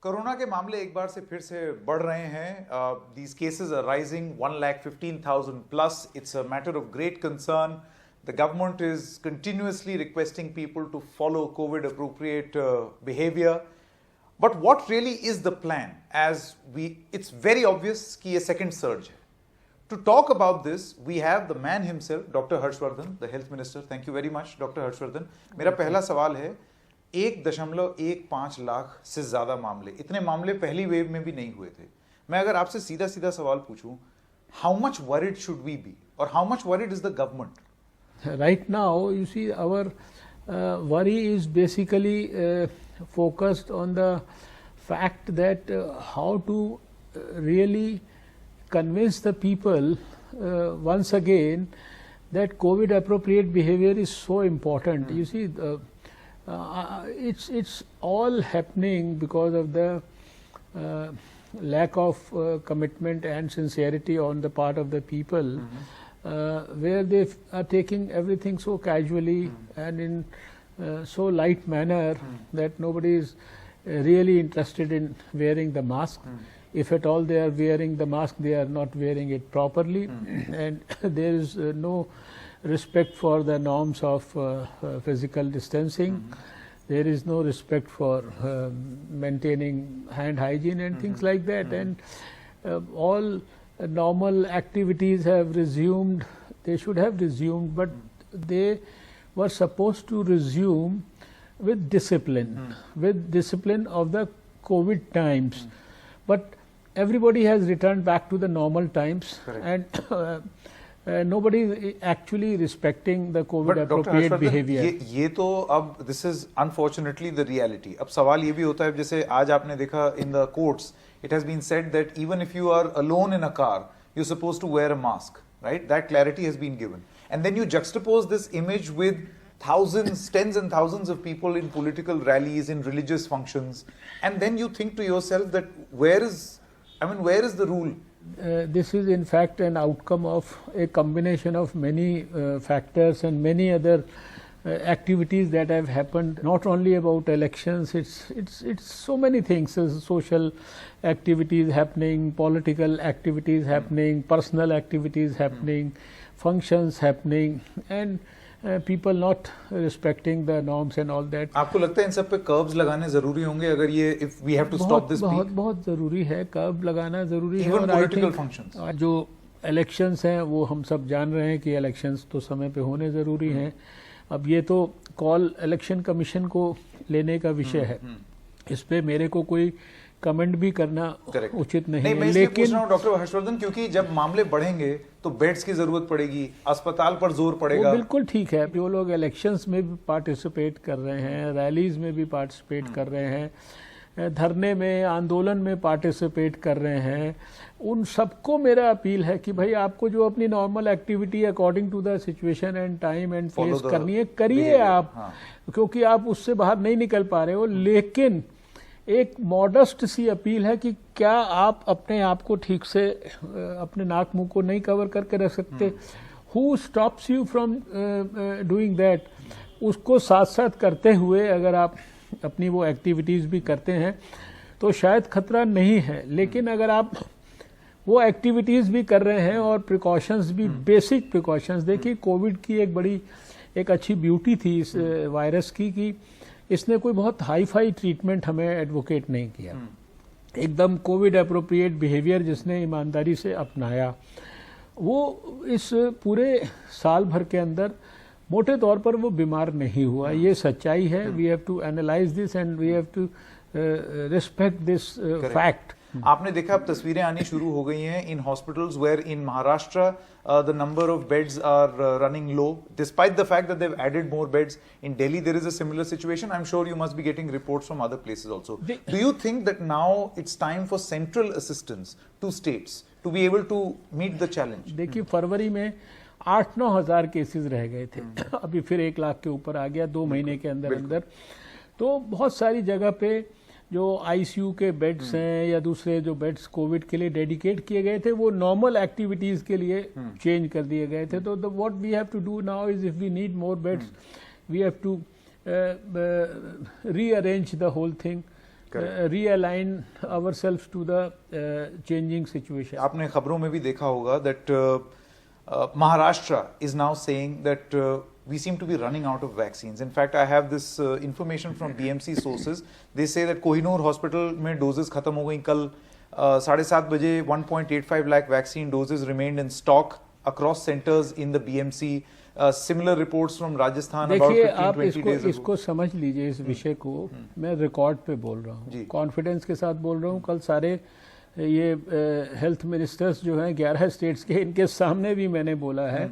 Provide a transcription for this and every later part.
Corona के मामले एक बार से फिर से बढ़ रहे हैं. These cases are rising, 1,15,000 plus. It's a matter of great concern. The government is continuously requesting people to follow COVID appropriate behavior. But what really is the plan? It's very obvious कि ये second surge है. To talk about this, we have the man himself, Dr. Harshvardhan, the Health Minister. Thank you very much, Dr. Harshvardhan. मेरा पहला सवाल है 1.15 लाख से ज्यादा मामले, इतने मामले पहली वेव में भी नहीं हुए थे. मैं अगर आपसे सीधा सीधा सवाल पूछूं, how much worried should we be और how much worried is the government? Right now, you see, our worry is basically focused on the fact that how to really convince the people once again that COVID appropriate behavior is so important. You see, it's all happening because of the lack of commitment and sincerity on the part of the people, where they are taking everything so casually and in so light manner that nobody is really interested in wearing the mask. If at all they are wearing the mask, they are not wearing it properly, and there is no respect for the norms of physical distancing. There is no respect for maintaining hand hygiene and things like that. And all normal activities have resumed. They should have resumed, but they were supposed to resume with discipline, of the COVID times. But everybody has returned back to the normal times. Correct. And nobody is actually respecting the COVID appropriate behavior. ये तो अब this is unfortunately the reality. अब सवाल ये भी होता है, जैसे आज आपने देखा in the courts, it has been said that even if you are alone in a car, you're supposed to wear a mask, right? That clarity has been given. And then you juxtapose this image with thousands, tens and thousands of people in political rallies, in religious functions, and then you think to yourself that where is the rule? This is in fact an outcome of a combination of many factors and many other activities that have happened. Not only about elections, it's so many things. Social activities happening, political activities happening, personal activities happening, functions happening, and people not respecting the norms and all that. आपको लगता है इन सब पे curbs लगाने जरूरी होंगे अगर ये if we have to stop this peak? बहुत जरूरी है, कर्ब लगाना जरूरी है. Even political functions. जो इलेक्शंस हैं वो हम सब जान रहे हैं कि इलेक्शंस तो समय पे होने जरूरी हैं. अब ये तो कॉल इलेक्शन कमीशन को लेने का विषय है. इस पे मेरे को कोई कमेंट भी करना उचित नहीं है. लेकिन डॉक्टर हर्षवर्धन, क्योंकि जब मामले बढ़ेंगे तो बेड्स की जरूरत पड़ेगी, अस्पताल पर जोर पड़ेगा. बिल्कुल ठीक है. जो लोग इलेक्शंस में भी पार्टिसिपेट कर रहे हैं, रैलीज में भी पार्टिसिपेट कर रहे हैं, धरने में, आंदोलन में पार्टिसिपेट कर रहे हैं, उन सबको मेरा अपील है कि भाई आपको जो अपनी normal activity according to the situation and time and place करनी है, करिए आप. क्योंकि आप उससे बाहर नहीं निकल पा रहे हो. लेकिन एक मॉडेस्ट सी अपील है कि क्या आप अपने आप को ठीक से अपने नाक मुंह को नहीं कवर करके रख सकते? Who stops you from doing that? उसको साथ साथ करते हुए अगर आप अपनी वो एक्टिविटीज़ भी करते हैं तो शायद खतरा नहीं है. लेकिन अगर आप वो एक्टिविटीज़ भी कर रहे हैं और प्रिकॉशंस भी, बेसिक प्रिकॉशंस, देखिए कोविड की एक अच्छी ब्यूटी थी इस वायरस की कि इसने कोई बहुत हाई फाई ट्रीटमेंट हमें एडवोकेट नहीं किया. एकदम कोविड अप्रोप्रिएट बिहेवियर जिसने ईमानदारी से अपनाया, वो इस पूरे साल भर के अंदर मोटे तौर पर वो बीमार नहीं हुआ. ये सच्चाई है. We have to analyse this and we have to respect this fact. आपने देखा अब तस्वीरें आनी शुरू हो गई हैं in hospitals where in Maharashtra the number of beds are running low despite the fact that they've added more beds. In Delhi there is a similar situation. I'm sure you must be getting reports from other places also. Do you think that now it's time for central assistance to states to be able to meet the challenge? देखिए फरवरी में 8-9 हज़ार cases रह गए थे. अभी फिर 1 लाख के ऊपर आ गया 2 महीने के अंदर. तो बहुत सारी जगह पे जो आईसीयू के बेड्स हैं या दूसरे जो बेड्स कोविड के लिए डेडिकेट किए गए थे वो नॉर्मल एक्टिविटीज के लिए चेंज कर दिए गए थे. तो what we have to do now is if we need more beds we have to rearrange the whole thing realign ourselves to the changing situation. आपने खबरों में भी देखा होगा that Maharashtra is now saying that we seem to be running out of vaccines. In fact, I have this information from BMC sources. They say that Kohinoor Hospital में doses खत्म हो गई कल 7:30 बजे 1.85 lakh vaccine doses remained in stock across centers in the BMC. Similar reports from Rajasthan about 15-20 days ago. इसको समझ लीजिए इस विषय को, मैं रिकॉर्ड पे बोल रहा हूँ, कॉन्फिडेंस के साथ बोल रहा हूँ। कल सारे ये हेल्थ मिनिस्टर्स जो हैं 11 स्टेट्स के, इनके सामने भी मैंने बोला है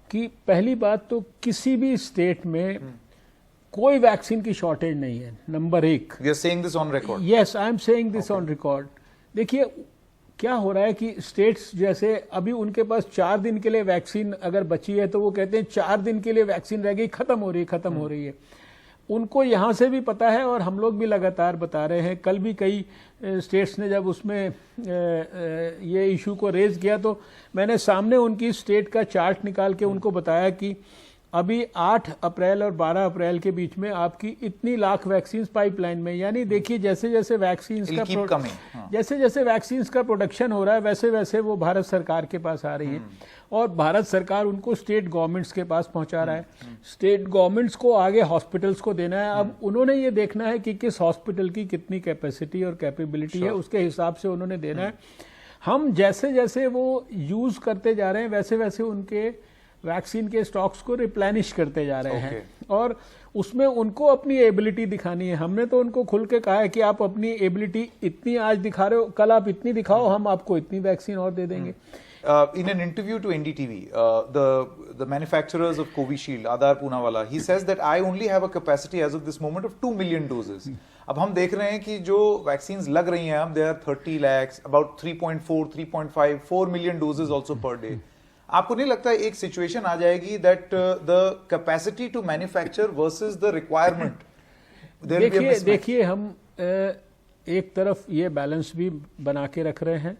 कि पहली बात तो किसी भी स्टेट में कोई वैक्सीन की शॉर्टेज नहीं है, number 1। We are saying this on record. Yes, I am saying this on record. देखिए क्या हो रहा है कि स्टेट्स जैसे अभी उनके पास 4 दिन के लिए वैक्सीन अगर बची है तो वो कहते हैं 4 दिन के लिए वैक्सीन रह गई, खत्म हो रही है। उनको यहाँ से भी पता है और हम लोग भी लगातार बता रहे हैं। कल भी कई स्टेट्स ने जब उसमें ये इशू को रेज किया तो मैंने सामने उनकी स्टेट का चार्ट निकाल के उनको बताया कि अभी 8 अप्रैल और 12 अप्रैल के बीच में आपकी इतनी लाख वैक्सीन पाइपलाइन में, यानी देखिए जैसे जैसे वैक्सीन का प्रोडक्शन हो रहा है वैसे वैसे वो भारत सरकार के पास आ रही है और भारत सरकार उनको स्टेट गवर्नमेंट्स के पास पहुंचा रहा है। स्टेट गवर्नमेंट्स को आगे हॉस्पिटल्स को देना है। अब उन्होंने ये देखना है कि किस हॉस्पिटल की कितनी कैपेसिटी और कैपेबिलिटी है, उसके हिसाब से उन्होंने देना है। हम जैसे जैसे वो यूज करते जा रहे हैं वैसे वैसे उनके वैक्सीन के स्टॉक्स को रिप्लेनिश करते जा रहे हैं और उसमें उनको अपनी एबिलिटी दिखानी है। हमने तो उनको खुल के कहा है कि आप अपनी एबिलिटी इतनी आज दिखा रहे हो, कल आप इतनी दिखाओ, हम आपको इतनी वैक्सीन और दे देंगे। In an interview to NDTV, the manufacturers of Covishield, Adar Poonawalla, he says that I only have a capacity as of this moment of 2 million doses. अब हम देख रहे हैं कि जो वैक्सीन्स लग रही हैं अब, they are 30 lakhs, about 3.4, 3.5, 4 million doses also per day. आपको नहीं लगता एक सिचुएशन आ जाएगी that the capacity to manufacture versus the requirement? देखिए हम एक तरफ ये बैलेंस भी बना के रख रहे हैं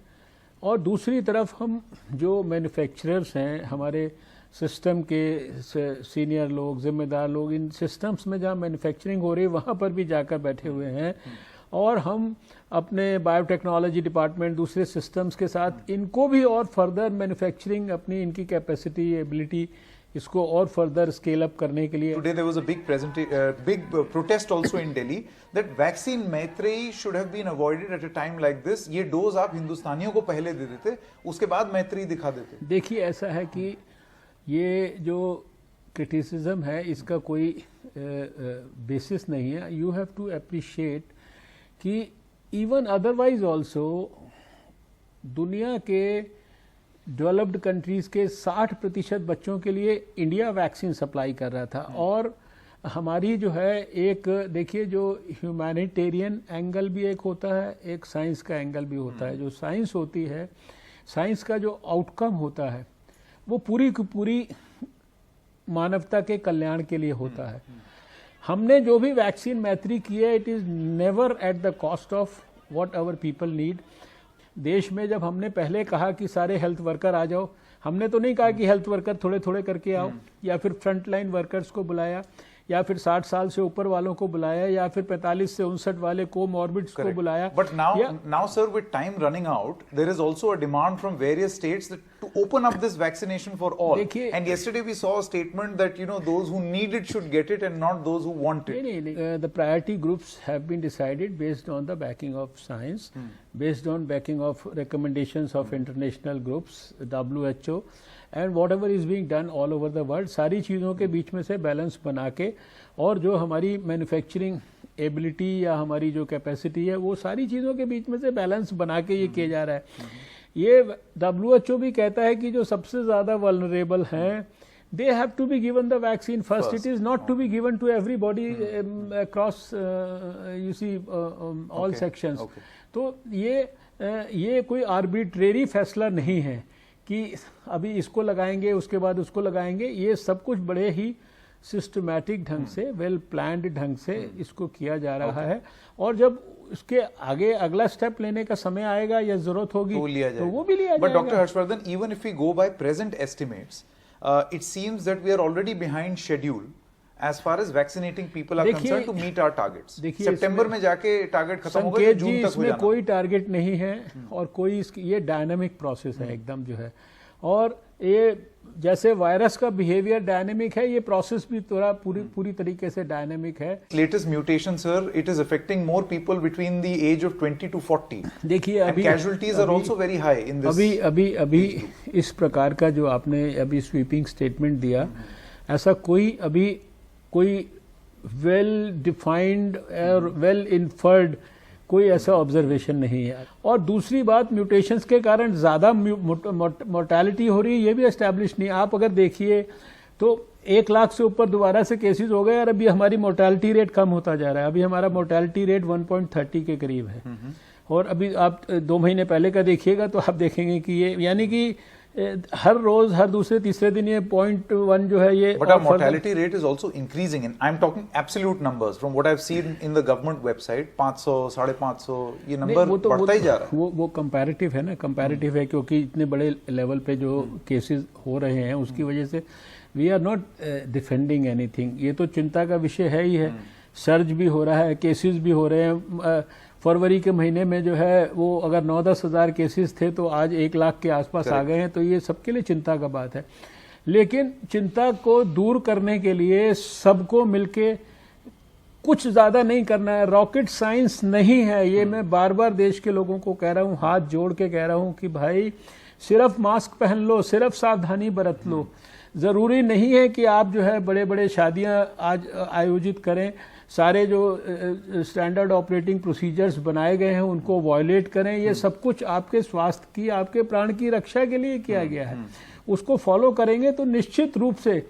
और दूसरी तरफ हम जो मैन्युफैक्चरर्स हैं, हमारे सिस्टम के सीनियर लोग, जिम्मेदार लोग, इन सिस्टम्स में जहाँ मैन्युफैक्चरिंग हो रही है वहाँ पर भी जाकर बैठे हुए हैं और हम अपने बायोटेक्नोलॉजी डिपार्टमेंट, दूसरे सिस्टम्स के साथ इनको भी और फर्दर मैन्युफैक्चरिंग अपनी इनकी कैपेसिटी, एबिलिटी, इसको और फर्दर स्केल अप करने के लिए। Today there was a big protest also in Delhi that vaccine Maitreyi should have been avoided at a time like this. ये डोज आप हिंदुस्तानियों को पहले दे देते, उसके बाद मैत्रेयी दिखा देते। देखिए ऐसा है कि ये जो क्रिटिसिज्म है इसका कोई बेसिस नहीं है। यू हैव टू अप्रिशिएट कि इवन अदरवाइज ऑल्सो दुनिया के डेवलप्ड कंट्रीज के 60% बच्चों के लिए इंडिया वैक्सीन सप्लाई कर रहा था और हमारी जो है एक देखिए जो ह्यूमैनिटेरियन एंगल भी एक होता है, एक साइंस का एंगल भी होता है। जो साइंस होती है, साइंस का जो आउटकम होता है वो पूरी की पूरी मानवता के कल्याण के लिए होता है। हमने जो भी वैक्सीन मैत्री की है it is never at the cost of what our people need. देश में जब हमने पहले कहा कि सारे हेल्थ वर्कर आ जाओ, हमने तो नहीं कहा कि हेल्थ वर्कर थोड़े थोड़े करके आओ या फिर फ्रंट लाइन वर्कर्स को बुलाया या फिर 60 साल से ऊपर वालों को बुलाया या फिर 45 से 59 वाले कोमॉर्बिड्स को बुलाया। But now sir, with time running out, there is also a demand from various states to open up this vaccination for all. And yesterday we saw a statement that those who need it should get it and not those who want it. The priority groups have been decided based on the backing of science, based on backing of recommendations of international groups, WHO. And what ever is being done all over the world. सारी चीज़ों के बीच में से balance बना के और जो हमारी मैन्युफैक्चरिंग एबिलिटी या हमारी जो कैपेसिटी है वो सारी चीज़ों के बीच में से बैलेंस बना के ये किया जा रहा है। ये WHO भी कहता है कि जो सबसे ज़्यादा वल्नरेबल हैं they have to be given the vaccine first. It is not to be given to everybody across you see all sections. तो ये कोई आर्बिट्रेरी फैसला नहीं है कि अभी इसको लगाएंगे उसके बाद उसको लगाएंगे। ये सब कुछ बड़े ही सिस्टमैटिक ढंग से, वेल प्लान्ड ढंग से इसको किया जा रहा है और जब इसके आगे अगला स्टेप लेने का समय आएगा या जरूरत होगी तो वो भी लिया जाएगा। But Dr. Harshvardhan, even if we go by present estimates, it seems that we are already behind schedule as far as vaccinating people are देखिए, concerned to meet our targets? देखिए, सितंबर में जाके टारगेट खत्म होगा, संकेत जी जून तक हो इसमें जाना? कोई टारगेट नहीं है और कोई ये डायनामिक प्रोसेस है एकदम जो है, और ये जैसे वायरस का बिहेवियर डायनेमिक है, ये प्रोसेस भी थोड़ा पूरी तरीके से डायनेमिक है। Latest mutation, sir, it is affecting more people between the age of 20 to 40. देखिए And अभी casualties are also very high in this. अभी इस प्रकार का जो आपने अभी स्वीपिंग स्टेटमेंट दिया, ऐसा कोई वेल डिफाइंड और वेल इन्फर्ड कोई ऐसा ऑब्जर्वेशन नहीं है। और दूसरी बात, म्यूटेशंस के कारण ज़्यादा मोर्टेलिटी हो रही है, ये भी एस्टैब्लिश नहीं। आप अगर देखिए तो 1 लाख से ऊपर दोबारा से केसेस हो गए और अभी हमारी मोर्टेलिटी रेट कम होता जा रहा है। अभी हमारा मोर्टेलिटी रेट 1.30 के करीब है, और अभी आप 2 महीने पहले का देखिएगा तो आप देखेंगे कि ये यानी कि हर रोज हर दूसरे तीसरे दिन ये 0.1 जो है ये। But our mortality rate is also increasing, and I'm talking absolute numbers from what I've seen in the government website. 500, 550, ये नंबर बढ़ता ही जा रहा है। वो कंपैरेटिव है ना, कंपैरेटिव है, क्योंकि इतने बड़े लेवल पे जो केसेस हो रहे हैं उसकी वजह से we are not defending anything. ये तो चिंता का विषय है ही है। सर्ज भी हो रहा है, केसेस भी हो रहे हैं। फरवरी के महीने में जो है वो अगर 9-10 हज़ार केसेस थे तो आज 1 लाख के आसपास आ गए हैं, तो ये सबके लिए चिंता का बात है। लेकिन चिंता को दूर करने के लिए सबको मिलके कुछ ज़्यादा नहीं करना है। रॉकेट साइंस नहीं है ये, मैं बार बार देश के लोगों को कह रहा हूँ, हाथ जोड़ के कह रहा हूँ कि भाई सिर्फ मास्क पहन लो, सिर्फ सावधानी बरत लो। ज़रूरी नहीं है कि आप जो है बड़े बड़े शादियाँ आज आयोजित करें, सारे जो स्टैंडर्ड ऑपरेटिंग प्रोसीजर्स बनाए गए हैं उनको वायलेट करें। ये सब कुछ आपके स्वास्थ्य की, आपके प्राण की रक्षा के लिए किया गया है। उसको फॉलो करेंगे तो निश्चित रूप से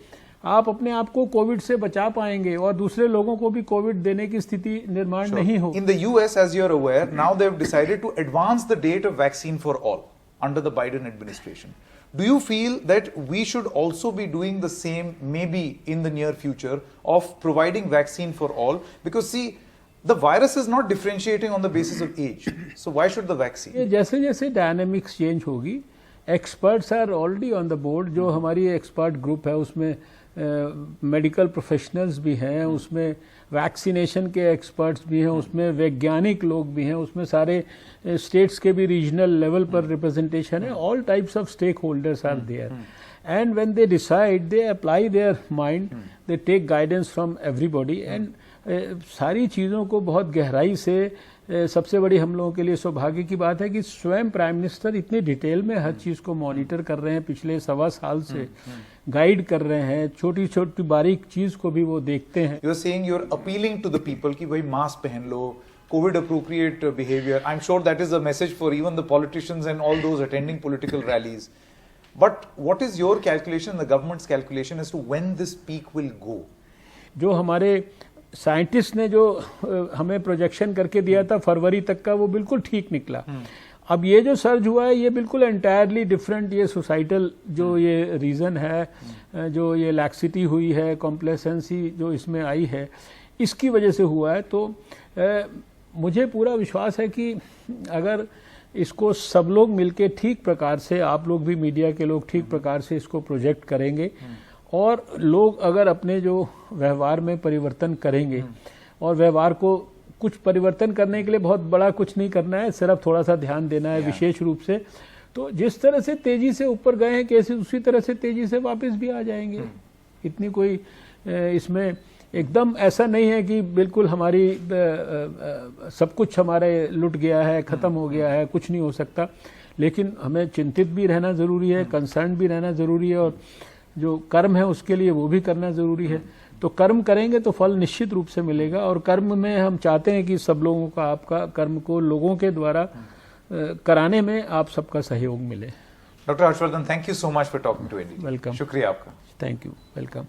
आप अपने आप को कोविड से बचा पाएंगे और दूसरे लोगों को भी कोविड देने की स्थिति निर्माण नहीं हो। In the US, as you are aware, now they have decided to advance the date of vaccine for all under the Biden administration. Do you feel that we should also be doing the same, maybe in the near future, of providing vaccine for all? Because see, the virus is not differentiating on the basis of age. So why should the vaccine? जैसे जैसे dynamics change होगी, experts are already on the board. जो हमारी expert group है उसमें medical professionals भी हैं, उसमें वैक्सीनेशन के एक्सपर्ट्स भी हैं, उसमें वैज्ञानिक लोग भी हैं, उसमें सारे स्टेट्स के भी रीजनल लेवल पर रिप्रेजेंटेशन है। All types of stakeholders are there, and when they decide they apply their mind, they take guidance from everybody. And सारी चीज़ों को बहुत गहराई से, सबसे बड़ी हम लोगों के लिए सौभाग्य की बात है कि स्वयं प्राइम मिनिस्टर इतनी डिटेल में हर चीज़ को मॉनिटर कर रहे हैं, पिछले 1.25 साल से गाइड कर रहे हैं, छोटी छोटी बारीक चीज को भी वो देखते हैं। You are saying you are appealing to the people कि भाई मास्क पहन लो, Covid appropriate behaviour. I am sure that is a message for even the politicians and all those attending political rallies. But what is your calculation, the government's calculation as to when this peak will go? जो हमारे scientist ने जो हमें projection करके दिया था फरवरी तक का, वो बिल्कुल ठीक निकला। अब ये जो सर्ज हुआ है ये बिल्कुल एंटायरली डिफरेंट, ये सोसाइटल जो ये रीज़न है, जो ये लैक्सिटी हुई है, कॉम्प्लेसेंसी जो इसमें आई है, इसकी वजह से हुआ है। तो मुझे पूरा विश्वास है कि अगर इसको सब लोग मिलके ठीक प्रकार से, आप लोग भी मीडिया के लोग ठीक प्रकार से इसको प्रोजेक्ट करेंगे और लोग अगर अपने जो व्यवहार में परिवर्तन करेंगे, और व्यवहार को कुछ परिवर्तन करने के लिए बहुत बड़ा कुछ नहीं करना है, सिर्फ थोड़ा सा ध्यान देना है विशेष रूप से, तो जिस तरह से तेजी से ऊपर गए हैं केसेस उसी तरह से तेजी से वापस भी आ जाएंगे। इतनी कोई इसमें एकदम ऐसा नहीं है कि बिल्कुल हमारी सब कुछ हमारे लुट गया है, खत्म हो गया है, कुछ नहीं हो सकता। लेकिन हमें चिंतित भी रहना जरूरी है, कंसर्न भी रहना जरूरी है, और जो कर्म है उसके लिए वो भी करना जरूरी है। तो कर्म करेंगे तो फल निश्चित रूप से मिलेगा, और कर्म में हम चाहते हैं कि सब लोगों का, आपका कर्म को लोगों के द्वारा कराने में आप सबका सहयोग मिले। Doctor Harshvardhan, thank you so much for talking to India. Welcome. शुक्रिया आपका। Thank you, welcome.